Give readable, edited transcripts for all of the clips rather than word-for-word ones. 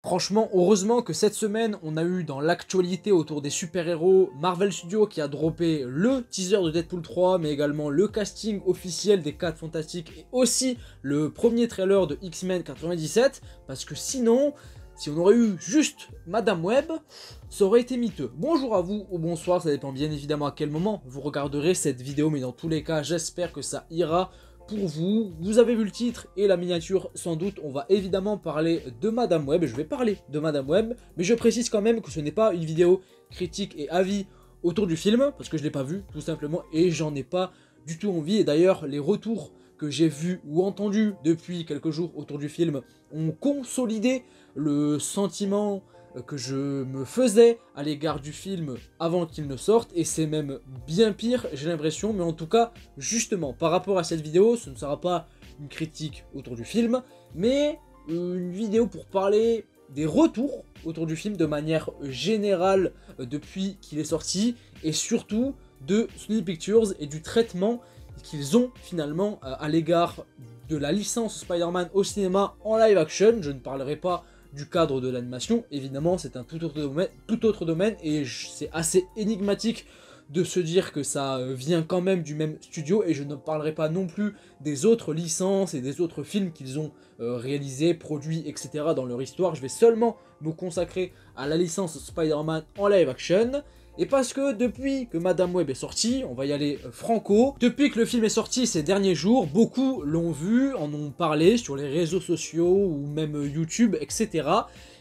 Franchement, heureusement que cette semaine, on a eu dans l'actualité autour des super-héros Marvel Studios qui a droppé le teaser de Deadpool 3, mais également le casting officiel des 4 Fantastiques et aussi le premier trailer de X-Men 97, parce que sinon, si on aurait eu juste Madame Web, ça aurait été miteux. Bonjour à vous ou bonsoir, ça dépend bien évidemment à quel moment vous regarderez cette vidéo, mais dans tous les cas, j'espère que ça ira pour vous. Vous avez vu le titre et la miniature sans doute, on va évidemment parler de Madame Web, je vais parler de Madame Web, mais je précise quand même que ce n'est pas une vidéo critique et avis autour du film, parce que je ne l'ai pas vu tout simplement et j'en ai pas du tout envie, et d'ailleurs les retours que j'ai vus ou entendus depuis quelques jours autour du film ont consolidé le sentiment que je me faisais à l'égard du film avant qu'il ne sorte, et c'est même bien pire, j'ai l'impression, mais en tout cas, justement, par rapport à cette vidéo, ce ne sera pas une critique autour du film, mais une vidéo pour parler des retours autour du film de manière générale depuis qu'il est sorti, et surtout de Sony Pictures et du traitement qu'ils ont finalement à l'égard de la licence Spider-Man au cinéma en live action. Je ne parlerai pas du cadre de l'animation, évidemment c'est un tout autre domaine et c'est assez énigmatique de se dire que ça vient quand même du même studio, et je ne parlerai pas non plus des autres licences et des autres films qu'ils ont réalisés, produits, etc. dans leur histoire. Je vais seulement me consacrer à la licence Spider-Man en live action. Et parce que depuis que Madame Web est sortie, on va y aller franco, depuis que le film est sorti ces derniers jours, beaucoup l'ont vu, en ont parlé sur les réseaux sociaux ou même YouTube, etc.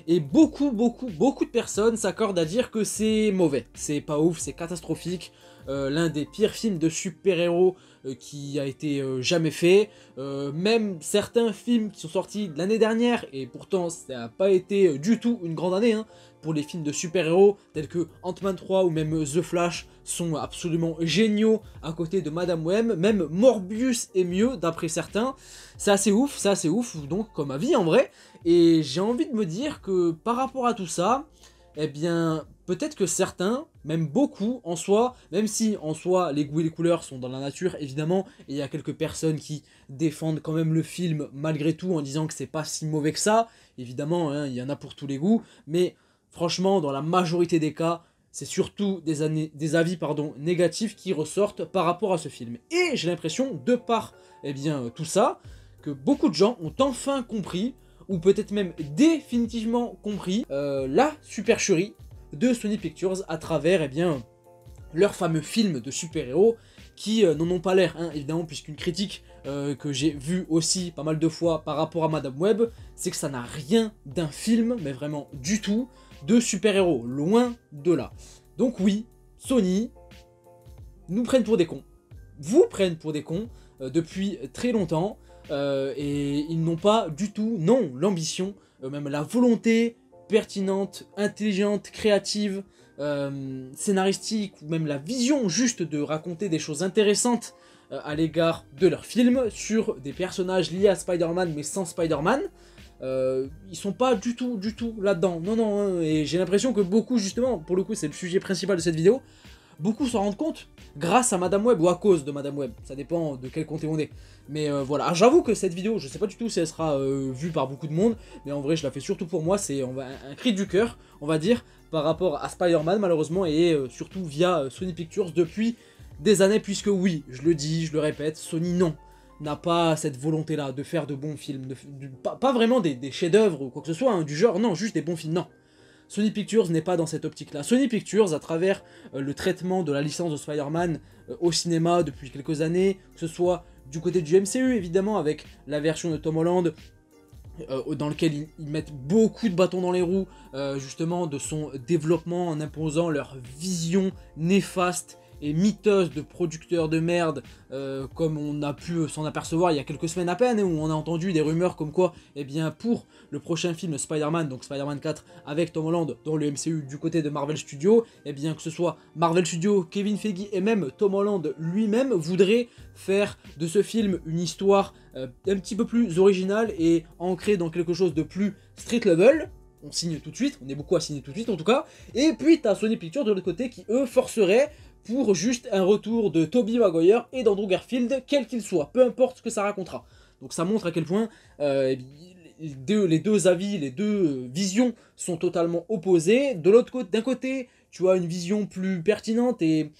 Et beaucoup de personnes s'accordent à dire que c'est mauvais, c'est pas ouf, c'est catastrophique, l'un des pires films de super-héros qui a été jamais fait. Même certains films qui sont sortis l'année dernière, et pourtant ça n'a pas été du tout une grande année, hein, pour les films de super-héros tels que Ant-Man 3 ou même The Flash, sont absolument géniaux à côté de Madame Web. Même Morbius est mieux d'après certains. C'est assez ouf donc comme avis en vrai. Et j'ai envie de me dire que par rapport à tout ça, eh bien peut-être que certains, même beaucoup en soi, même si en soi les goûts et les couleurs sont dans la nature évidemment, et il y a quelques personnes qui défendent quand même le film malgré tout en disant que c'est pas si mauvais que ça, évidemment hein, il y en a pour tous les goûts, mais franchement dans la majorité des cas, c'est surtout des avis négatifs qui ressortent par rapport à ce film. Et j'ai l'impression, de par tout ça, que beaucoup de gens ont enfin compris, ou peut-être même définitivement compris, la supercherie de Sony Pictures à travers leur fameux film de super-héros qui n'en ont pas l'air, hein, évidemment, puisqu'une critique que j'ai vue aussi pas mal de fois par rapport à Madame Web, c'est que ça n'a rien d'un film, mais vraiment du tout, de super-héros, loin de là. Donc oui, Sony nous prennent pour des cons, vous prennent pour des cons depuis très longtemps, et ils n'ont pas du tout, non, l'ambition, même la volonté pertinente, intelligente, créative, scénaristique, ou même la vision juste de raconter des choses intéressantes à l'égard de leurs films, sur des personnages liés à Spider-Man mais sans Spider-Man. Ils sont pas du tout là-dedans, non, hein, et j'ai l'impression que beaucoup, justement, pour le coup c'est le sujet principal de cette vidéo, beaucoup s'en rendent compte grâce à Madame Web ou à cause de Madame Web, ça dépend de quel côté on est. Mais voilà, j'avoue que cette vidéo, je sais pas du tout si elle sera vue par beaucoup de monde, mais en vrai je la fais surtout pour moi, c'est un cri du cœur, on va dire, par rapport à Spider-Man malheureusement, et surtout via Sony Pictures depuis des années, puisque oui, je le dis, je le répète, Sony non, n'a pas cette volonté-là de faire de bons films, pas vraiment des chefs-d'œuvre ou quoi que ce soit, hein, du genre, non, juste des bons films, non. Sony Pictures n'est pas dans cette optique-là. Sony Pictures, à travers le traitement de la licence de Spider-Man au cinéma depuis quelques années, que ce soit du côté du MCU, évidemment, avec la version de Tom Holland, dans lequel ils mettent beaucoup de bâtons dans les roues, justement, de son développement en imposant leur vision néfaste et miteuse de producteurs de merde, comme on a pu s'en apercevoir il y a quelques semaines à peine, où on a entendu des rumeurs comme quoi, pour le prochain film Spider-Man, donc Spider-Man 4 avec Tom Holland dans le MCU du côté de Marvel Studios, que ce soit Marvel Studios, Kevin Feige et même Tom Holland lui-même voudraient faire de ce film une histoire un petit peu plus originale et ancrée dans quelque chose de plus street level. On signe tout de suite, on est beaucoup à signer tout de suite en tout cas. Et puis t'as Sony Pictures de l'autre côté qui eux forceraient pour juste un retour de Tobey Maguire et d'Andrew Garfield, quel qu'il soit, peu importe ce que ça racontera. Donc ça montre à quel point les deux avis, les deux visions sont totalement opposées. De l'autre côté, d'un côté, tu as une vision plus pertinente et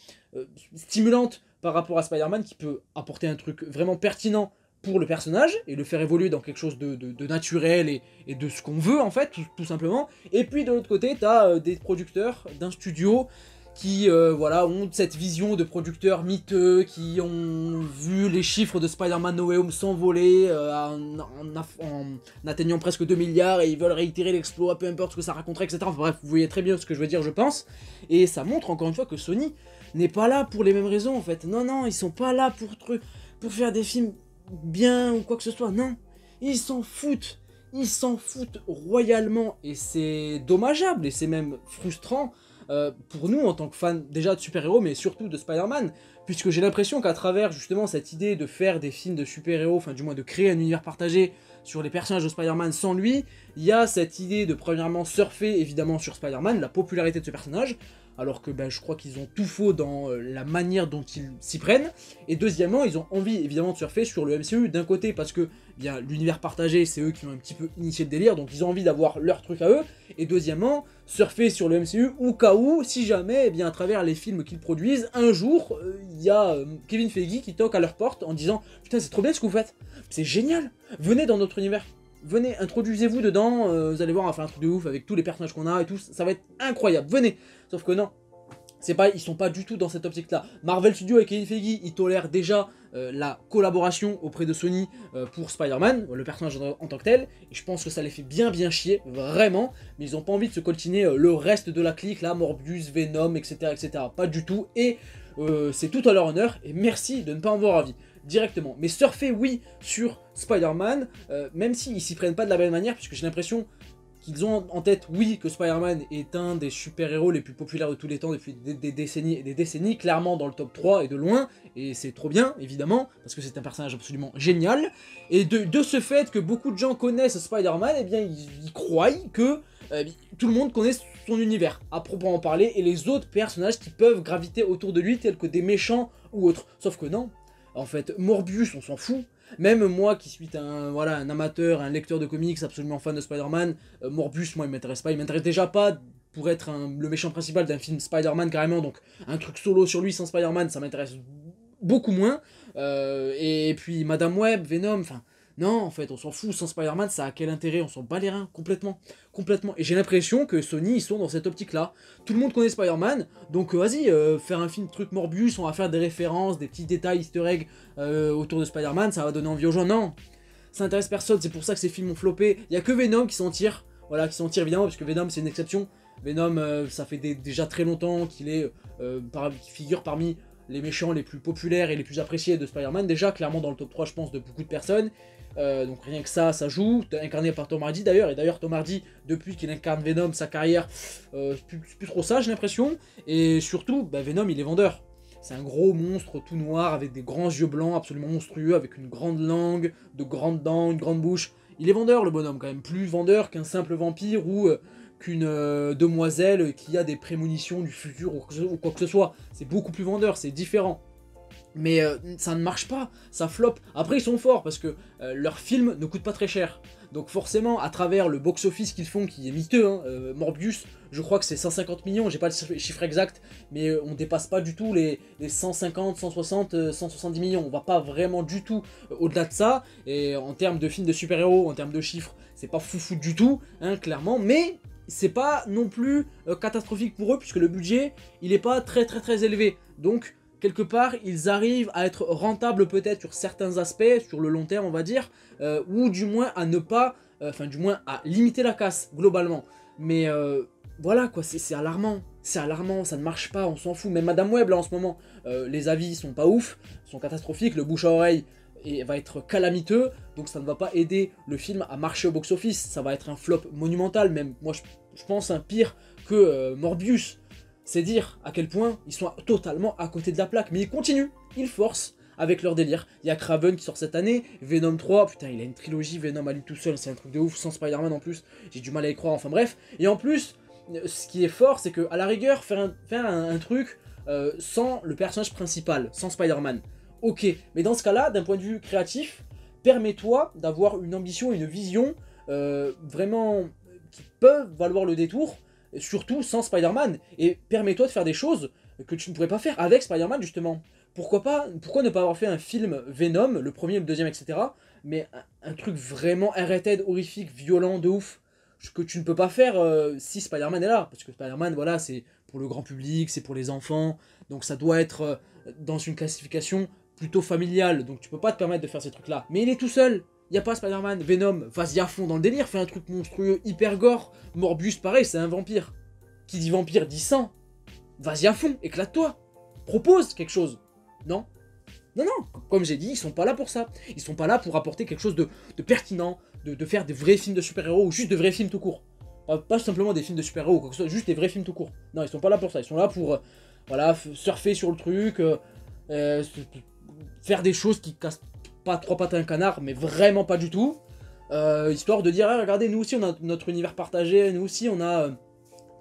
stimulante par rapport à Spider-Man qui peut apporter un truc vraiment pertinent pour le personnage et le faire évoluer dans quelque chose de naturel et de ce qu'on veut en fait, tout simplement. Et puis de l'autre côté, tu as des producteurs d'un studio qui voilà, ont cette vision de producteurs miteux, qui ont vu les chiffres de Spider-Man No Way Home s'envoler en atteignant presque 2 milliards et ils veulent réitérer l'exploit, peu importe ce que ça raconterait, etc. Enfin, bref, vous voyez très bien ce que je veux dire, je pense. Et ça montre encore une fois que Sony n'est pas là pour les mêmes raisons en fait. Non, non, ils sont pas là pour faire des films bien ou quoi que ce soit, non. Ils s'en foutent. Ils s'en foutent royalement et c'est dommageable et c'est même frustrant pour nous en tant que fans déjà de super-héros mais surtout de Spider-Man, puisque j'ai l'impression qu'à travers justement cette idée de faire des films de super-héros, enfin du moins de créer un univers partagé sur les personnages de Spider-Man sans lui, il y a cette idée de premièrement surfer évidemment sur Spider-Man, la popularité de ce personnage, alors que je crois qu'ils ont tout faux dans la manière dont ils s'y prennent, et deuxièmement ils ont envie évidemment de surfer sur le MCU d'un côté parce que bien l'univers partagé c'est eux qui ont un petit peu initié le délire, donc ils ont envie d'avoir leur truc à eux, et deuxièmement surfer sur le MCU au cas où, si jamais, eh bien à travers les films qu'ils produisent, un jour il y a Kevin Feige qui toque à leur porte en disant putain c'est trop bien ce que vous faites, c'est génial, venez dans notre univers. Venez, introduisez-vous dedans, vous allez voir, on va faire un truc de ouf avec tous les personnages qu'on a et tout, ça va être incroyable, venez. Sauf que non, ils sont pas du tout dans cette optique-là. Marvel Studios et Kevin Feige, ils tolèrent déjà la collaboration auprès de Sony pour Spider-Man, le personnage en tant que tel, et je pense que ça les fait bien chier, vraiment, mais ils ont pas envie de se coltiner le reste de la clique, là, Morbius, Venom, etc., pas du tout, et c'est tout à leur honneur, et merci de ne pas en avoir avis. Directement. Mais surfer, oui, sur Spider-Man, même s'ils s'y prennent pas de la même manière, puisque j'ai l'impression qu'ils ont en tête, oui, que Spider-Man est un des super-héros les plus populaires de tous les temps depuis des décennies et des décennies, clairement dans le top 3 et de loin, et c'est trop bien, évidemment, parce que c'est un personnage absolument génial, et de ce fait que beaucoup de gens connaissent Spider-Man, eh bien, ils croient que tout le monde connaît son univers, à proprement parler, et les autres personnages qui peuvent graviter autour de lui, tels que des méchants ou autres. Sauf que non. En fait, Morbius, on s'en fout. Même moi qui suis un amateur, un lecteur de comics absolument fan de Spider-Man, Morbius, moi, il m'intéresse pas. Il m'intéresse déjà pas pour être le méchant principal d'un film Spider-Man carrément. Donc, un truc solo sur lui sans Spider-Man, ça m'intéresse beaucoup moins. Et puis, Madame Web, Venom, enfin... Non, en fait, on s'en fout, sans Spider-Man, ça a quel intérêt? On s'en bat les reins, complètement. Et j'ai l'impression que Sony, ils sont dans cette optique-là. Tout le monde connaît Spider-Man, donc vas-y, faire un film truc Morbius, on va faire des références, des petits détails, easter eggs autour de Spider-Man, ça va donner envie aux gens. Non, ça intéresse personne, c'est pour ça que ces films ont floppé. Il y a que Venom qui s'en tire, voilà, qui s'en tire évidemment, parce que Venom, c'est une exception. Venom, ça fait déjà très longtemps qu'il est, qu'il figure parmi les méchants les plus populaires et les plus appréciés de Spider-Man, déjà clairement dans le top 3 je pense de beaucoup de personnes, donc rien que ça joue, incarné par Tom Hardy d'ailleurs, et d'ailleurs Tom Hardy depuis qu'il incarne Venom, sa carrière, c'est plus trop ça j'ai l'impression, et surtout Venom il est vendeur, c'est un gros monstre tout noir avec des grands yeux blancs absolument monstrueux, avec une grande langue, de grandes dents, une grande bouche, il est vendeur le bonhomme quand même, plus vendeur qu'un simple vampire ou... qu'une demoiselle qui a des prémonitions du futur ou quoi que ce soit. C'est beaucoup plus vendeur, c'est différent. Mais ça ne marche pas, ça floppe. Après ils sont forts parce que leurs films ne coûtent pas très cher. Donc forcément, à travers le box-office qu'ils font, qui est miteux, Morbius, je crois que c'est 150 millions, j'ai pas le chiffre exact, mais on dépasse pas du tout les 150, 160, 170 millions. On va pas vraiment du tout au-delà de ça. Et en termes de films de super-héros, en termes de chiffres, c'est pas foufou du tout, clairement, mais... c'est pas non plus catastrophique pour eux puisque le budget il est pas très élevé, donc quelque part ils arrivent à être rentables peut-être sur certains aspects, sur le long terme on va dire, ou du moins à ne pas, du moins à limiter la casse globalement, mais voilà quoi, c'est alarmant, ça ne marche pas, on s'en fout, même Madame Web là en ce moment, les avis sont pas ouf, sont catastrophiques, le bouche à oreille et va être calamiteux, donc ça ne va pas aider le film à marcher au box-office, ça va être un flop monumental, même moi je pense un pire que Morbius, c'est dire à quel point ils sont totalement à côté de la plaque, mais ils continuent, ils forcent avec leur délire. Il y a Kraven qui sort cette année, Venom 3, putain il a une trilogie Venom à lui tout seul, c'est un truc de ouf, sans Spider-Man en plus, j'ai du mal à y croire, enfin bref, et en plus, ce qui est fort c'est que à la rigueur, faire un truc sans le personnage principal, sans Spider-Man, ok, mais dans ce cas-là, d'un point de vue créatif, permets-toi d'avoir une ambition, une vision vraiment qui peuvent valoir le détour, surtout sans Spider-Man, et permets-toi de faire des choses que tu ne pourrais pas faire avec Spider-Man justement. Pourquoi ne pas avoir fait un film Venom, le premier, le deuxième, etc. Mais un truc vraiment R-rated, horrifique, violent, de ouf, que tu ne peux pas faire si Spider-Man est là. Parce que Spider-Man, voilà, c'est pour le grand public, c'est pour les enfants, donc ça doit être dans une classification plutôt familiale, donc tu peux pas te permettre de faire ces trucs-là. Mais il est tout seul, y a pas Spider-Man, Venom, vas-y à fond dans le délire, fais un truc monstrueux, hyper gore. Morbius, pareil, c'est un vampire. Qui dit vampire dit sang. Vas-y à fond, éclate-toi. Propose quelque chose. Non. Non, non, comme j'ai dit, ils sont pas là pour ça. Ils sont pas là pour apporter quelque chose de pertinent, de faire des vrais films de super-héros, ou juste de vrais films tout court. Pas simplement des films de super-héros ou quoi que ce soit, juste des vrais films tout court. Non, ils sont pas là pour ça, ils sont là pour voilà, surfer sur le truc, faire des choses qui cassent pas trois pattes à un canard, mais vraiment pas du tout. Histoire de dire, ah, regardez, nous aussi on a notre univers partagé, nous aussi on a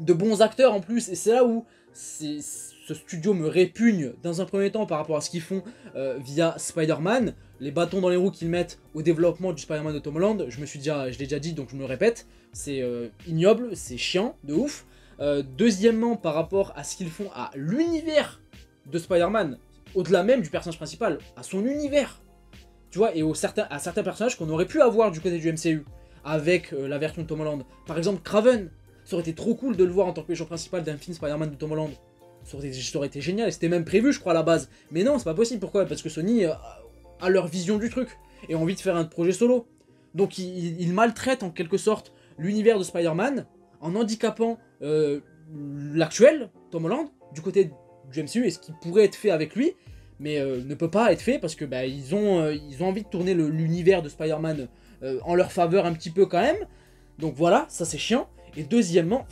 de bons acteurs en plus, et c'est là où ce studio me répugne dans un premier temps par rapport à ce qu'ils font via Spider-Man, les bâtons dans les roues qu'ils mettent au développement du Spider-Man de Tom Holland, je l'ai déjà dit donc je me le répète, c'est ignoble, c'est chiant, de ouf. Deuxièmement, par rapport à ce qu'ils font à l'univers de Spider-Man, au-delà même du personnage principal, à son univers, tu vois, et à certains personnages qu'on aurait pu avoir du côté du MCU, avec la version de Tom Holland. Par exemple, Kraven, ça aurait été trop cool de le voir en tant que méchant principal d'un film Spider-Man de Tom Holland. Ça aurait été génial, et c'était même prévu, je crois, à la base. Mais non, c'est pas possible, pourquoi? Parce que Sony a leur vision du truc, et a envie de faire un projet solo. Donc il maltraite en quelque sorte l'univers de Spider-Man, en handicapant l'actuel, Tom Holland, du côté du MCU, et ce qui pourrait être fait avec lui, mais ne peut pas être fait parce que bah, ils ont envie de tourner l'univers de Spider-Man en leur faveur un petit peu quand même. Donc voilà, ça c'est chiant. Et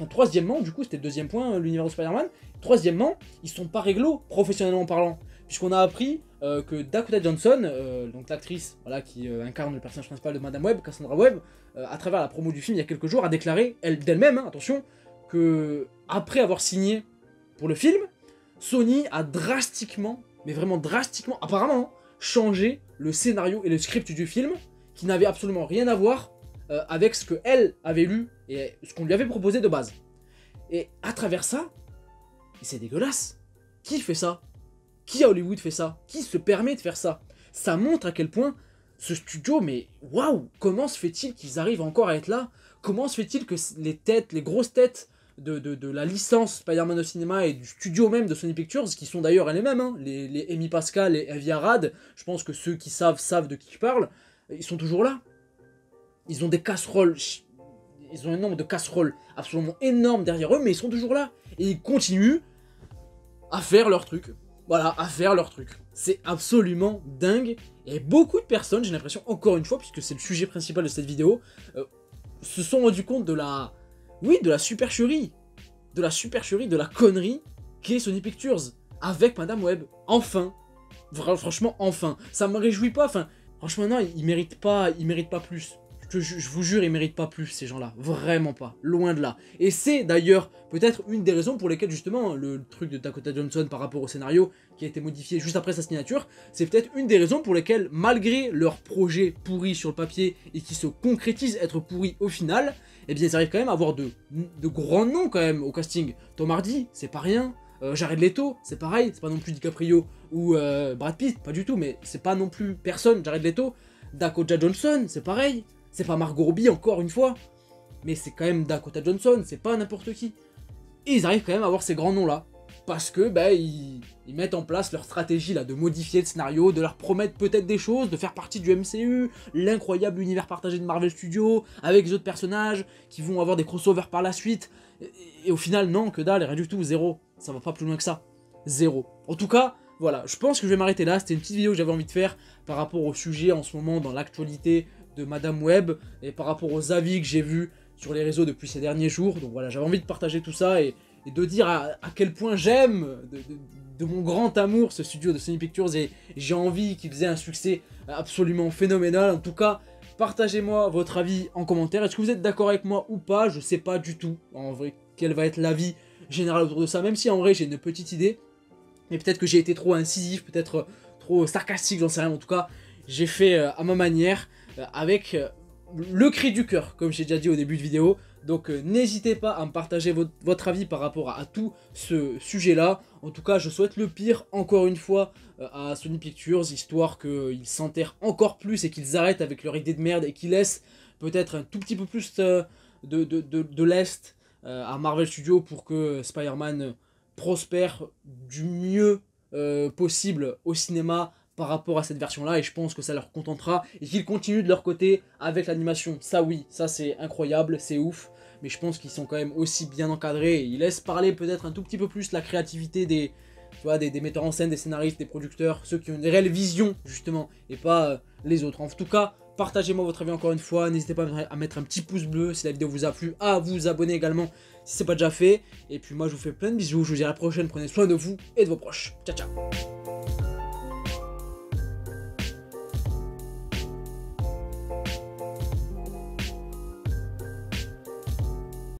troisièmement, du coup c'était le deuxième point, l'univers de Spider-Man. Troisièmement, ils sont pas réglo, professionnellement parlant. Puisqu'on a appris que Dakota Johnson, donc l'actrice voilà, qui incarne le personnage principal de Madame Web, Cassandra Webb, à travers la promo du film il y a quelques jours, a déclaré, d'elle-même, hein, attention, que après avoir signé pour le film, Sony a drastiquement, mais vraiment drastiquement, apparemment, changé le scénario et le script du film, qui n'avait absolument rien à voir avec ce qu'elle avait lu et ce qu'on lui avait proposé de base. Et à travers ça, c'est dégueulasse. Qui fait ça? Qui à Hollywood fait ça? Qui se permet de faire ça? Ça montre à quel point ce studio, mais waouh, comment se fait-il qu'ils arrivent encore à être là? Comment se fait-il que les grosses têtes de la licence Spider-Man au cinéma et du studio même de Sony Pictures, qui sont d'ailleurs les mêmes, hein, les Amy Pascal et Avi Arad, je pense que ceux qui savent de qui je parle, ils sont toujours là. Ils ont des casseroles, ils ont un nombre de casseroles absolument énorme derrière eux, mais ils sont toujours là. Et ils continuent à faire leur truc. Voilà, à faire leur truc. C'est absolument dingue. Et beaucoup de personnes, j'ai l'impression, encore une fois, puisque c'est le sujet principal de cette vidéo, se sont rendus compte de la... Oui, de la supercherie. De la supercherie, de la connerie qu'est Sony Pictures. Avec Madame Web. Enfin. Franchement, enfin. Ça me réjouit pas, enfin... Franchement, non, ils méritent pas plus. Je vous jure, ils méritent pas plus, ces gens-là. Vraiment pas. Loin de là. Et c'est d'ailleurs peut-être une des raisons pour lesquelles, justement, le truc de Dakota Johnson par rapport au scénario qui a été modifié juste après sa signature, c'est peut-être une des raisons pour lesquelles, malgré leur projet pourri sur le papier et qui se concrétise être pourri au final, eh bien, ils arrivent quand même à avoir de grands noms, quand même, au casting. Tom Hardy, c'est pas rien. Jared Leto, c'est pareil, c'est pas non plus DiCaprio ou Brad Pitt, pas du tout, mais c'est pas non plus personne, Jared Leto. Dakota Johnson, c'est pareil. C'est pas Margot Robbie, encore une fois, mais c'est quand même Dakota Johnson, c'est pas n'importe qui. Et ils arrivent quand même à avoir ces grands noms-là, parce que bah, ils mettent en place leur stratégie là, de modifier le scénario, de leur promettre peut-être des choses, de faire partie du MCU, l'incroyable univers partagé de Marvel Studios, avec les autres personnages, qui vont avoir des crossovers par la suite, et au final, non, que dalle, rien du tout, zéro. Ça va pas plus loin que ça. Zéro. En tout cas, voilà, je pense que je vais m'arrêter là, c'était une petite vidéo que j'avais envie de faire par rapport au sujet en ce moment dans l'actualité de Madame Web et par rapport aux avis que j'ai vus sur les réseaux depuis ces derniers jours. Donc voilà, j'avais envie de partager tout ça et de dire à quel point j'aime de mon grand amour ce studio de Sony Pictures et j'ai envie qu'il faisait un succès absolument phénoménal. En tout cas, partagez-moi votre avis en commentaire. Est-ce que vous êtes d'accord avec moi ou pas? Je sais pas du tout en vrai quel va être l'avis général autour de ça, même si en vrai j'ai une petite idée. Mais peut-être que j'ai été trop incisif, peut-être trop sarcastique, j'en sais rien. En tout cas, j'ai fait à ma manière, avec le cri du cœur, comme j'ai déjà dit au début de vidéo. Donc n'hésitez pas à me partager votre avis par rapport à tout ce sujet-là. En tout cas, je souhaite le pire, encore une fois, à Sony Pictures, histoire qu'ils s'enterrent encore plus et qu'ils arrêtent avec leur idée de merde et qu'ils laissent peut-être un tout petit peu plus de lest à Marvel Studios pour que Spider-Man prospère du mieux possible au cinéma par rapport à cette version-là, et je pense que ça leur contentera, et qu'ils continuent de leur côté avec l'animation. Ça oui, ça c'est incroyable, c'est ouf, mais je pense qu'ils sont quand même aussi bien encadrés, et ils laissent parler peut-être un tout petit peu plus la créativité des metteurs en scène, des scénaristes, des producteurs, ceux qui ont une réelle vision, justement, et pas les autres. En tout cas, partagez-moi votre avis encore une fois, n'hésitez pas à mettre un petit pouce bleu si la vidéo vous a plu, à vous abonner également si c'est pas déjà fait, et puis moi je vous fais plein de bisous, je vous dis à la prochaine, prenez soin de vous et de vos proches. Ciao ciao.